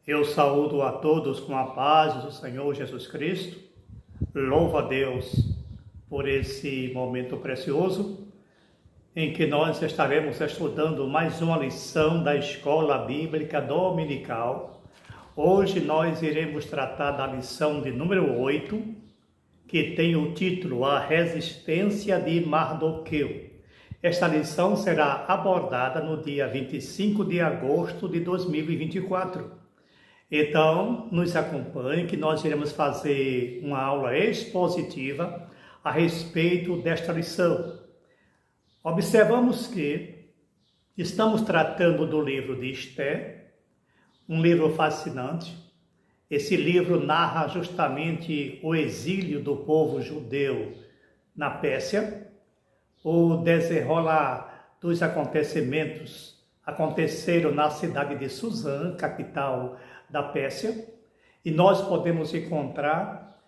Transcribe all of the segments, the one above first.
Eu saúdo a todos com a paz do Senhor Jesus Cristo. Louvo a Deus por esse momento precioso em que nós estaremos estudando mais uma lição da Escola Bíblica Dominical. Hoje nós iremos tratar da lição de número 8, que tem o título A Resistência de Mardoqueu. Esta lição será abordada no dia 25 de agosto de 2024. Então, nos acompanhe que nós iremos fazer uma aula expositiva a respeito desta lição. Observamos que estamos tratando do livro de Esther, um livro fascinante. Esse livro narra justamente o exílio do povo judeu na Pérsia, o desenrolar dos acontecimentos aconteceram na cidade de Suzã, capital da Pérsia, e nós podemos encontrar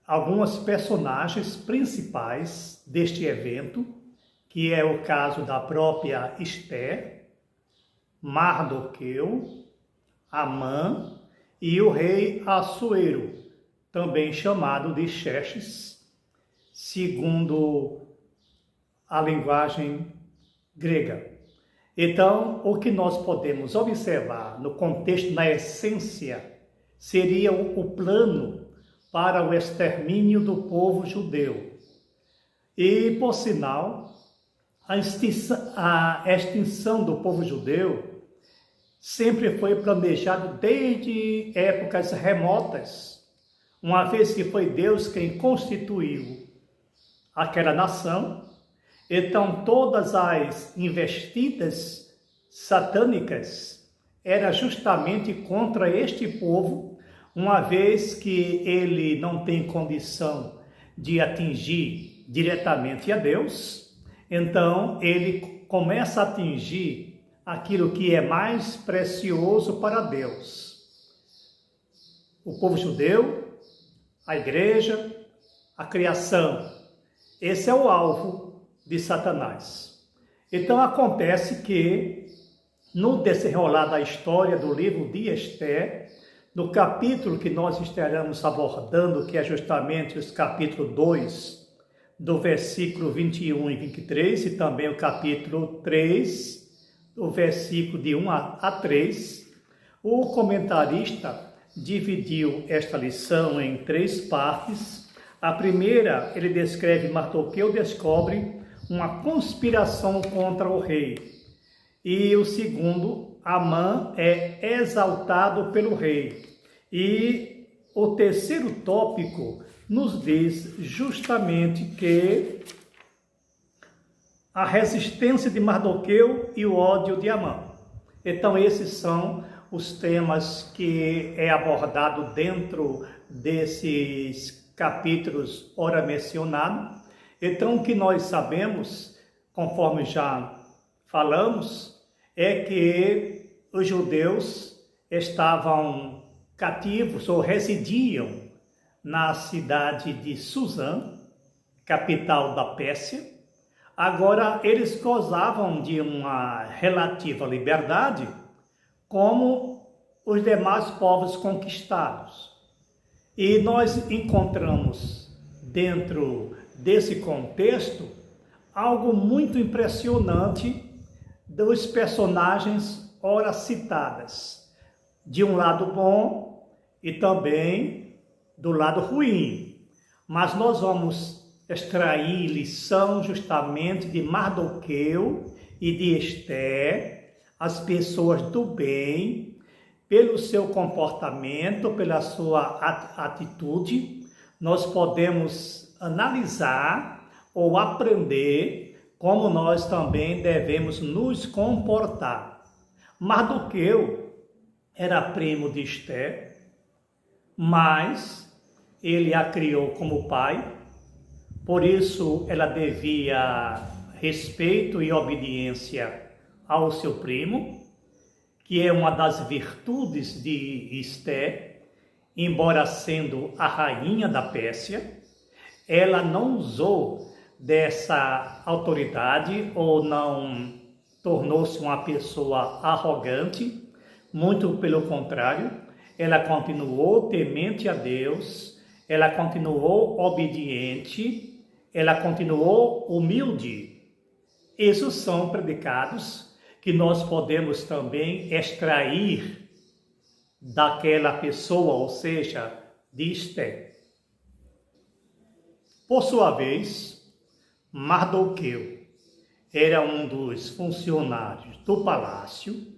algumas personagens principais deste evento, que é o caso da própria Esther, Mardoqueu, Amã e o rei Assuero, também chamado de Xerxes, segundo a linguagem grega. Então, o que nós podemos observar no contexto, na essência, seria o plano para o extermínio do povo judeu. E, por sinal, a extinção do povo judeu sempre foi planejado desde épocas remotas, uma vez que foi Deus quem constituiu aquela nação. Então, todas as investidas satânicas eram justamente contra este povo, uma vez que ele não tem condição de atingir diretamente a Deus. Então, ele começa a atingir aquilo que é mais precioso para Deus. O povo judeu, a igreja, a criação. Esse é o alvo de Satanás. Então acontece que no desenrolar da história do livro de Esther, no capítulo que nós estaremos abordando, que é justamente os capítulo 2, do versículo 21 e 23, e também o capítulo 3, do versículo de 1 a 3, o comentarista dividiu esta lição em 3 partes. A primeira, ele descreve Mardoqueu descobre uma conspiração contra o rei. E o segundo, Amã é exaltado pelo rei. E o terceiro tópico nos diz justamente que a resistência de Mardoqueu e o ódio de Amã. Então esses são os temas que é abordado dentro desses capítulos ora mencionados. Então, o que nós sabemos, conforme já falamos, é que os judeus estavam cativos ou residiam na cidade de Suzã, capital da Pérsia. Agora, eles gozavam de uma relativa liberdade, como os demais povos conquistados. E nós encontramos dentro desse contexto algo muito impressionante dos personagens ora citadas, de um lado bom e também do lado ruim. Mas nós vamos extrair lição justamente de Mardoqueu e de Esther, as pessoas do bem, pelo seu comportamento, pela sua atitude. Nós podemos analisar ou aprender como nós também devemos nos comportar. Mardoqueu era primo de Esther, mas ele a criou como pai, por isso ela devia respeito e obediência ao seu primo, que é uma das virtudes de Esther, embora sendo a rainha da Pérsia. Ela não usou dessa autoridade ou não tornou-se uma pessoa arrogante, Muito pelo contrário, ela continuou temente a Deus, ela continuou obediente, ela continuou humilde. Esses são predicados que nós podemos também extrair daquela pessoa, ou seja, de Esté. Por sua vez, Mardoqueu era um dos funcionários do palácio.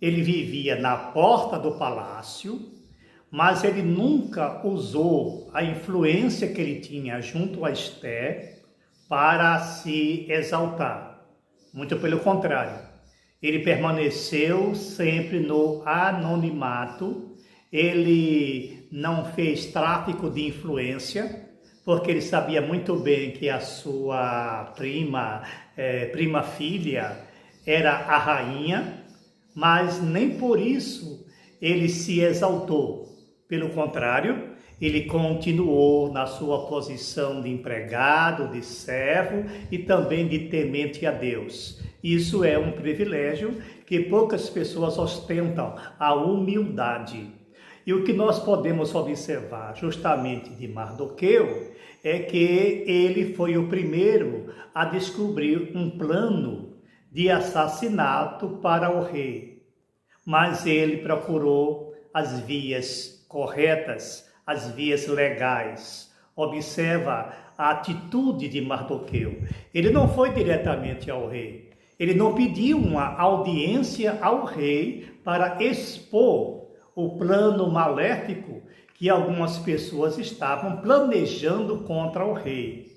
Ele vivia na porta do palácio, mas ele nunca usou a influência que ele tinha junto a Esté para se exaltar. Muito pelo contrário, ele permaneceu sempre no anonimato, ele não fez tráfico de influência, porque ele sabia muito bem que a sua prima filha era a rainha, mas nem por isso ele se exaltou. Pelo contrário, ele continuou na sua posição de empregado, de servo e também de temente a Deus. Isso é um privilégio que poucas pessoas ostentam, a humildade. E o que nós podemos observar justamente de Mardoqueu é que ele foi o primeiro a descobrir um plano de assassinato para o rei. Mas ele procurou as vias corretas, as vias legais. Observa a atitude de Mardoqueu. Ele não foi diretamente ao rei. Ele não pediu uma audiência ao rei para expor o plano maléfico que algumas pessoas estavam planejando contra o rei.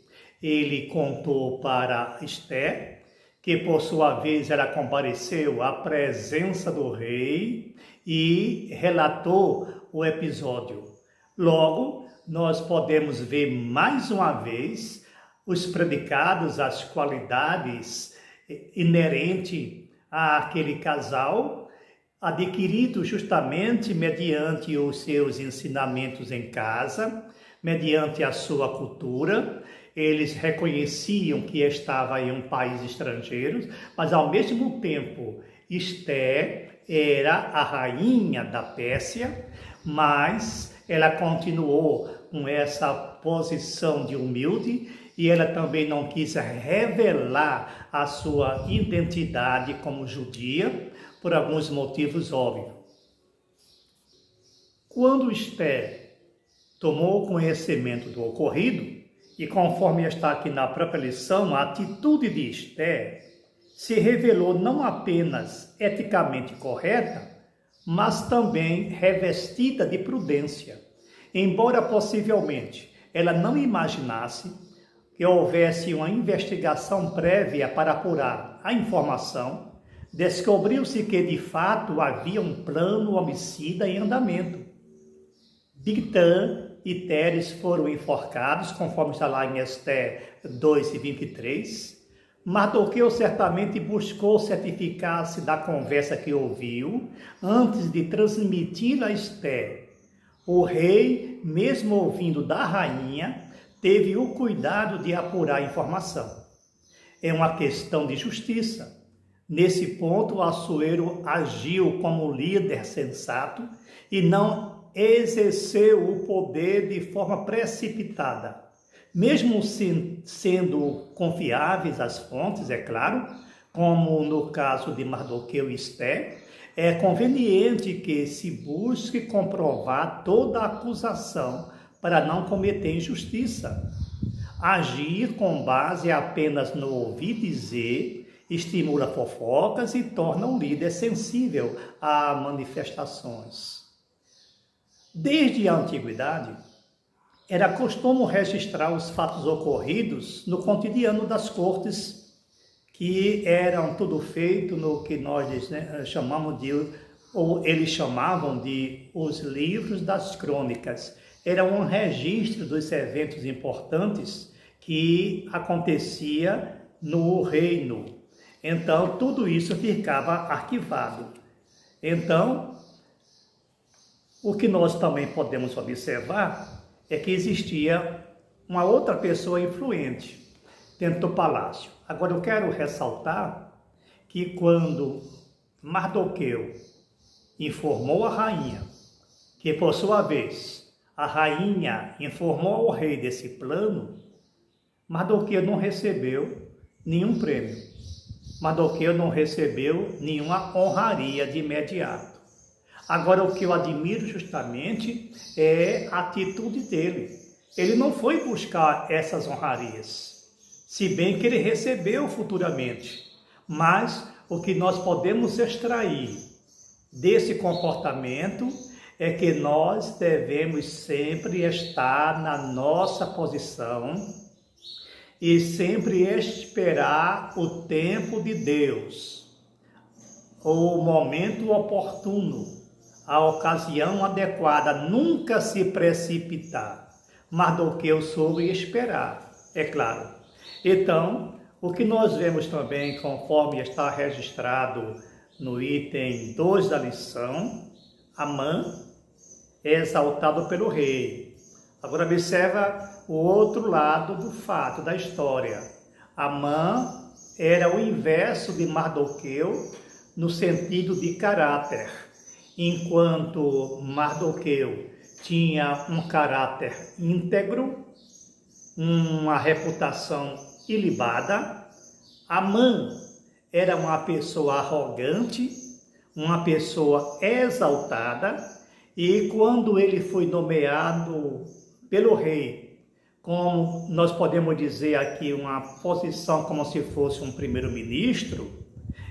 Ele contou para Esté, que por sua vez ela compareceu à presença do rei e relatou o episódio. Logo, nós podemos ver mais uma vez os predicados, as qualidades inerentes àquele casal, adquirido justamente mediante os seus ensinamentos em casa, mediante a sua cultura. Eles reconheciam que estava em um país estrangeiro, mas ao mesmo tempo Esté era a rainha da Pérsia, mas ela continuou com essa posição de humilde e ela também não quis revelar a sua identidade como judia por alguns motivos óbvios. Quando Esté tomou conhecimento do ocorrido, e conforme está aqui na própria lição, a atitude de Esté se revelou não apenas eticamente correta, mas também revestida de prudência. Embora possivelmente ela não imaginasse que houvesse uma investigação prévia para apurar a informação, descobriu-se que de fato havia um plano homicida em andamento. Bigtã e Teres foram enforcados, conforme está lá em Esté 2:23. Mardoqueu certamente buscou certificar-se da conversa que ouviu antes de transmitir a Esté. O rei, mesmo ouvindo da rainha, teve o cuidado de apurar a informação. É uma questão de justiça. Nesse ponto, Assuero agiu como líder sensato e não exerceu o poder de forma precipitada. Mesmo sendo confiáveis as fontes, é claro, como no caso de Mardoqueu e Esté, é conveniente que se busque comprovar toda a acusação para não cometer injustiça. Agir com base apenas no ouvir dizer estimula fofocas e torna o líder sensível a manifestações. Desde a antiguidade, era costume registrar os fatos ocorridos no cotidiano das cortes, que eram tudo feito no que nós chamamos de, ou eles chamavam de, os livros das crônicas. Era um registro dos eventos importantes que acontecia no reino. Então, tudo isso ficava arquivado. Então, o que nós também podemos observar é que existia uma outra pessoa influente dentro do palácio. Agora eu quero ressaltar que quando Mardoqueu informou a rainha, que por sua vez a rainha informou ao rei desse plano, Mardoqueu não recebeu nenhum prêmio. Mardoqueu não recebeu nenhuma honraria de imediato. Agora, o que eu admiro justamente é a atitude dele. Ele não foi buscar essas honrarias, se bem que ele recebeu futuramente. Mas o que nós podemos extrair desse comportamento é que nós devemos sempre estar na nossa posição e sempre esperar o tempo de Deus, o momento oportuno, a ocasião adequada, nunca se precipitar. Mardoqueu soube esperar, é claro. Então, o que nós vemos também, conforme está registrado no item 2 da lição, Amã é exaltado pelo rei. Agora observa o outro lado do fato, da história. Amã era o inverso de Mardoqueu no sentido de caráter. Enquanto Mardoqueu tinha um caráter íntegro, uma reputação ilibada, Amã era uma pessoa arrogante, uma pessoa exaltada, e quando ele foi nomeado pelo rei, como nós podemos dizer aqui, uma posição como se fosse um primeiro-ministro,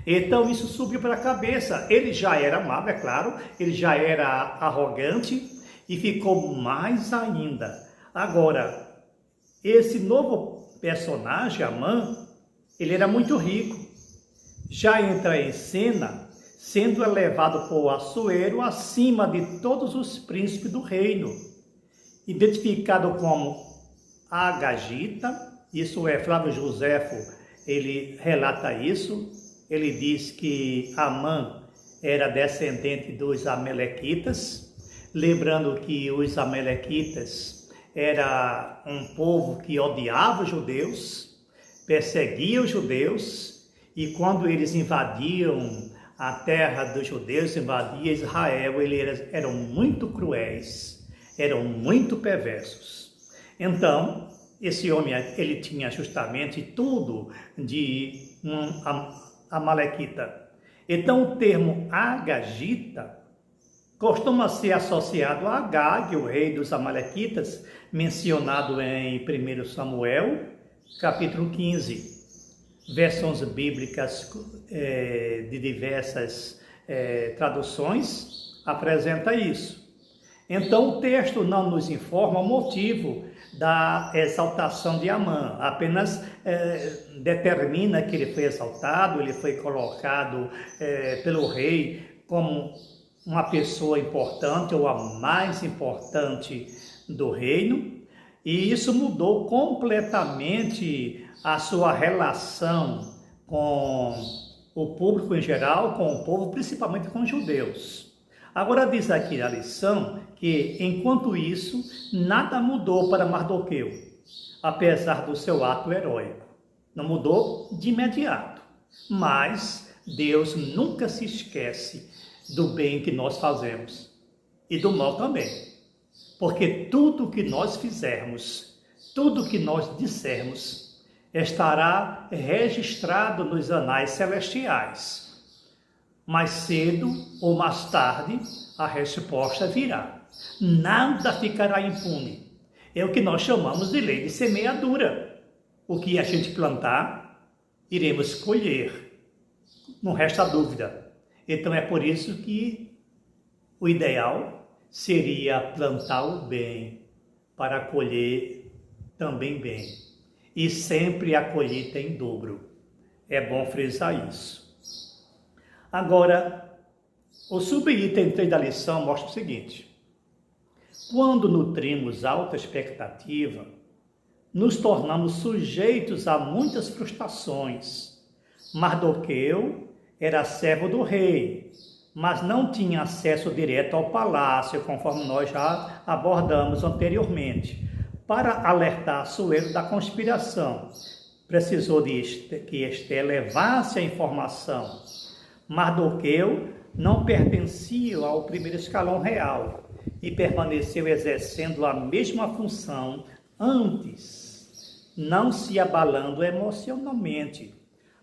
então isso subiu para a cabeça. Ele já era amado, é claro, ele já era arrogante e ficou mais ainda. Agora, esse novo personagem, Amã, ele era muito rico. Já entra em cena sendo elevado por Assuero acima de todos os príncipes do reino, identificado como Agagita. Isso é Flávio Joséfo, ele relata isso. Ele diz que Amã era descendente dos Amalequitas, lembrando que os Amalequitas era um povo que odiava os judeus, perseguia os judeus, e quando eles invadiam a terra dos judeus, invadiam Israel, eles eram muito cruéis, eram muito perversos. Então, esse homem, ele tinha justamente tudo de um amalequita. Então, o termo Agagita costuma ser associado a Agag, o rei dos amalequitas, mencionado em 1 Samuel, capítulo 15. Versões bíblicas de diversas traduções apresenta isso. Então, o texto não nos informa o motivo da exaltação de Amã, apenas determina que ele foi exaltado, ele foi colocado pelo rei como uma pessoa importante ou a mais importante do reino, e isso mudou completamente a sua relação com o público em geral, com o povo, principalmente com os judeus. Agora diz aqui a lição que, enquanto isso, nada mudou para Mardoqueu, apesar do seu ato heróico. Não mudou de imediato, mas Deus nunca se esquece do bem que nós fazemos e do mal também. Porque tudo que nós fizermos, tudo que nós dissermos, estará registrado nos anais celestiais. Mais cedo ou mais tarde, a resposta virá. Nada ficará impune. É o que nós chamamos de lei de semeadura. O que a gente plantar, iremos colher. Não resta dúvida. Então é por isso que o ideal seria plantar o bem para colher também bem. E sempre a colheita em dobro. É bom frisar isso. Agora, o subitem 3 da lição mostra o seguinte: quando nutrimos alta expectativa, nos tornamos sujeitos a muitas frustrações. Mardoqueu era servo do rei, mas não tinha acesso direto ao palácio, conforme nós já abordamos anteriormente. Para alertar Assuero da conspiração, precisou que Esther levasse a informação. Mardoqueu não pertenciam ao primeiro escalão real e permaneceu exercendo a mesma função antes, não se abalando emocionalmente.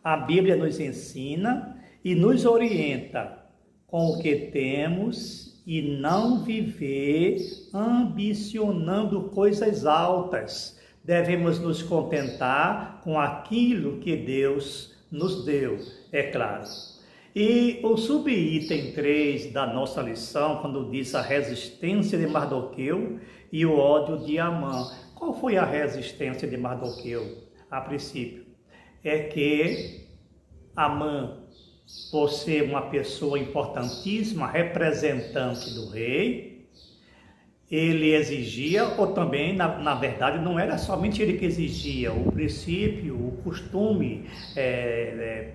A Bíblia nos ensina e nos orienta com o que temos e não viver ambicionando coisas altas. Devemos nos contentar com aquilo que Deus nos deu, é claro. E o subitem 3 da nossa lição, quando diz a resistência de Mardoqueu e o ódio de Amã. Qual foi a resistência de Mardoqueu, a princípio? É que Amã, por ser uma pessoa importantíssima, representante do rei, ele exigia, ou também, na verdade, não era somente ele que exigia, o princípio, o costume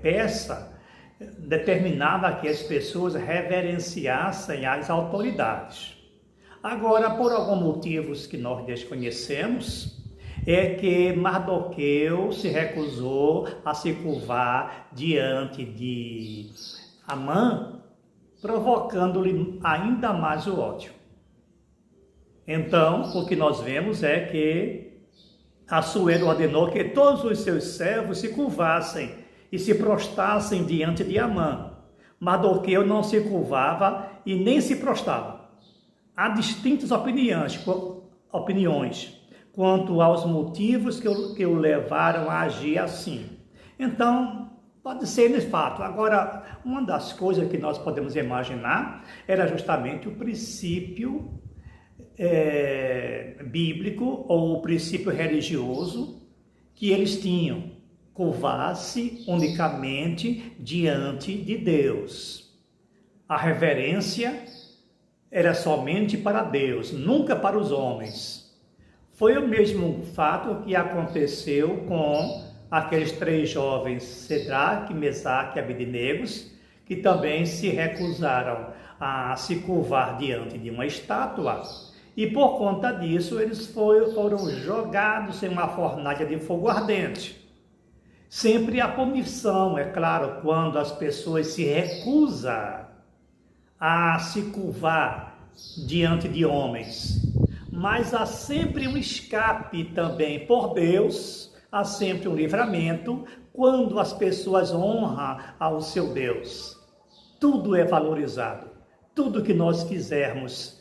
persa determinava que as pessoas reverenciassem as autoridades. Agora, por alguns motivos que nós desconhecemos, é que Mardoqueu se recusou a se curvar diante de Amã, provocando-lhe ainda mais o ódio. Então, o que nós vemos é que Assuero ordenou que todos os seus servos se curvassem e se prostrassem diante de Amã. Mardoqueu não se curvava e nem se prostrava. Há distintas opiniões quanto aos motivos que o levaram a agir assim. Então, pode ser nesse fato. Agora, uma das coisas que nós podemos imaginar era justamente o princípio bíblico ou o princípio religioso que eles tinham, curvar-se unicamente diante de Deus. A reverência era somente para Deus, nunca para os homens. Foi o mesmo fato que aconteceu com aqueles 3 jovens, Cedraque, Mesaque e Abednego, que também se recusaram a se curvar diante de uma estátua. E por conta disso, eles foram jogados em uma fornalha de fogo ardente. Sempre há punição, é claro, quando as pessoas se recusam a se curvar diante de homens. Mas há sempre um escape também por Deus, há sempre um livramento quando as pessoas honram ao seu Deus. Tudo é valorizado, tudo que nós fizermos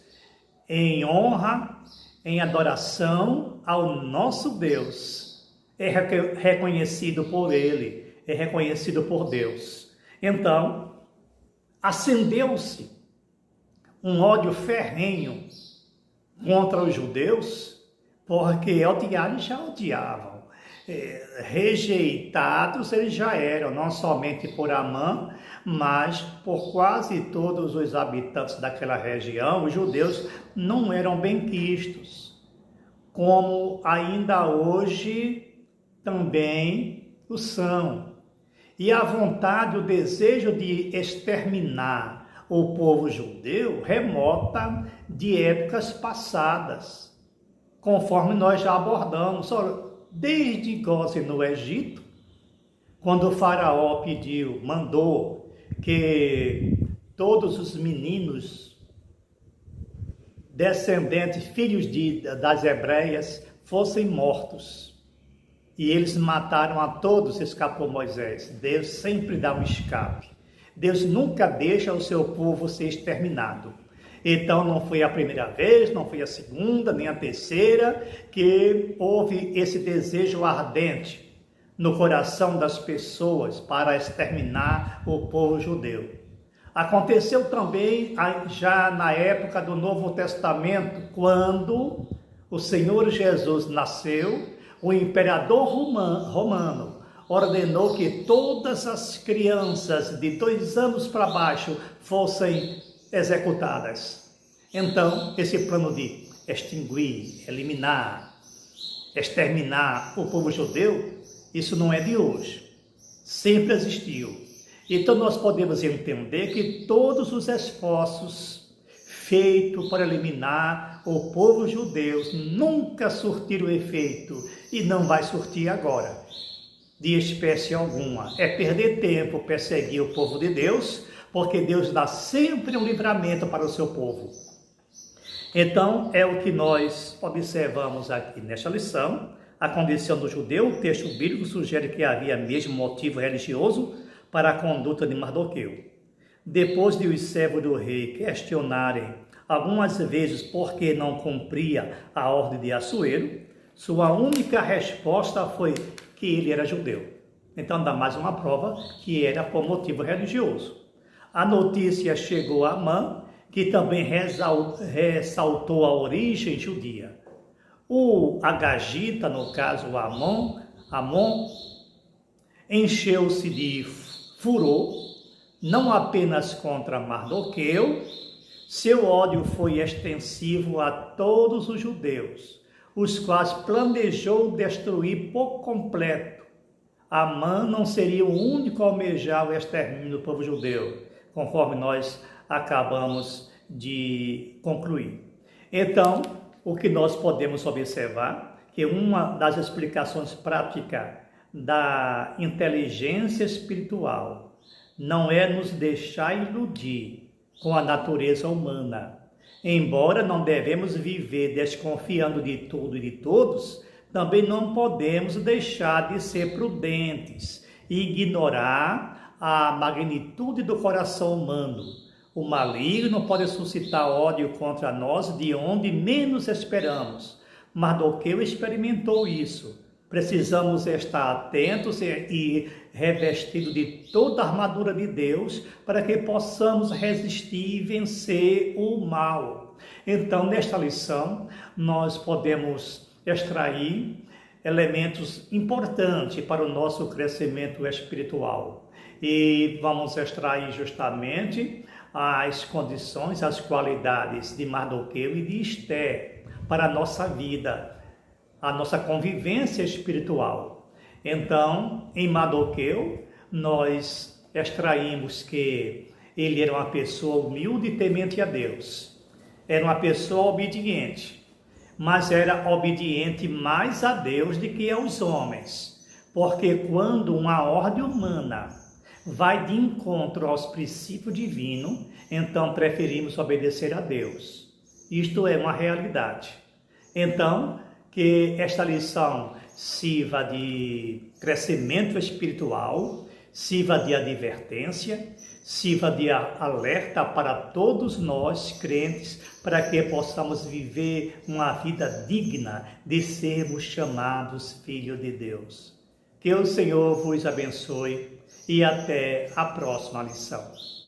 em honra, em adoração ao nosso Deus, é reconhecido por Ele, é reconhecido por Deus. Então, acendeu-se um ódio ferrenho contra os judeus, porque odiar já odiavam. Rejeitados eles já eram, não somente por Amã, mas por quase todos os habitantes daquela região. Os judeus não eram benquistos, como ainda hoje também o são. E a vontade, o desejo de exterminar o povo judeu remota de épocas passadas, conforme nós já abordamos. Desde Gósen no Egito, quando o faraó mandou que todos os meninos descendentes, filhos das hebreias, fossem mortos. E eles mataram a todos, escapou Moisés. Deus sempre dá um escape. Deus nunca deixa o seu povo ser exterminado. Então não foi a primeira vez, não foi a segunda, nem a terceira, que houve esse desejo ardente no coração das pessoas para exterminar o povo judeu. Aconteceu também já na época do Novo Testamento, quando o Senhor Jesus nasceu, o imperador romano ordenou que todas as crianças de 2 anos para baixo fossem executadas. Então, esse plano de extinguir, eliminar, exterminar o povo judeu, isso não é de hoje. Sempre existiu. Então, nós podemos entender que todos os esforços feitos para eliminar o povo judeu nunca surtiram efeito e não vai surtir agora, de espécie alguma. É perder tempo perseguir o povo de Deus, porque Deus dá sempre um livramento para o seu povo. Então, é o que nós observamos aqui nesta lição. A condição do judeu, o texto bíblico sugere que havia mesmo motivo religioso para a conduta de Mardoqueu. Depois de os servos do rei questionarem algumas vezes por que não cumpria a ordem de Assuero, sua única resposta foi que ele era judeu. Então dá mais uma prova que era por motivo religioso. A notícia chegou a Amã, que também ressaltou a origem judia. O Agagita, no caso Amon, encheu-se de furor, não apenas contra Mardoqueu, seu ódio foi extensivo a todos os judeus, os quais planejou destruir por completo. Amã não seria o único a almejar o extermínio do povo judeu, conforme nós acabamos de concluir. Então, o que nós podemos observar, que uma das explicações práticas da inteligência espiritual não é nos deixar iludir com a natureza humana. Embora não devemos viver desconfiando de tudo e de todos, também não podemos deixar de ser prudentes e ignorar a magnitude do coração humano. O maligno pode suscitar ódio contra nós de onde menos esperamos. Mardoqueu experimentou isso. Precisamos estar atentos e revestidos de toda a armadura de Deus para que possamos resistir e vencer o mal. Então, nesta lição, nós podemos extrair elementos importantes para o nosso crescimento espiritual. E vamos extrair justamente as condições, as qualidades de Mardoqueu e de Esther para a nossa vida, a nossa convivência espiritual. Então, em Mardoqueu, nós extraímos que ele era uma pessoa humilde e temente a Deus. Era uma pessoa obediente, mas era obediente mais a Deus do que aos homens. Porque quando uma ordem humana vai de encontro aos princípios divinos, então preferimos obedecer a Deus. Isto é uma realidade. Então, que esta lição sirva de crescimento espiritual, sirva de advertência, sirva de alerta para todos nós crentes, para que possamos viver uma vida digna de sermos chamados filhos de Deus. Que o Senhor vos abençoe e até a próxima lição.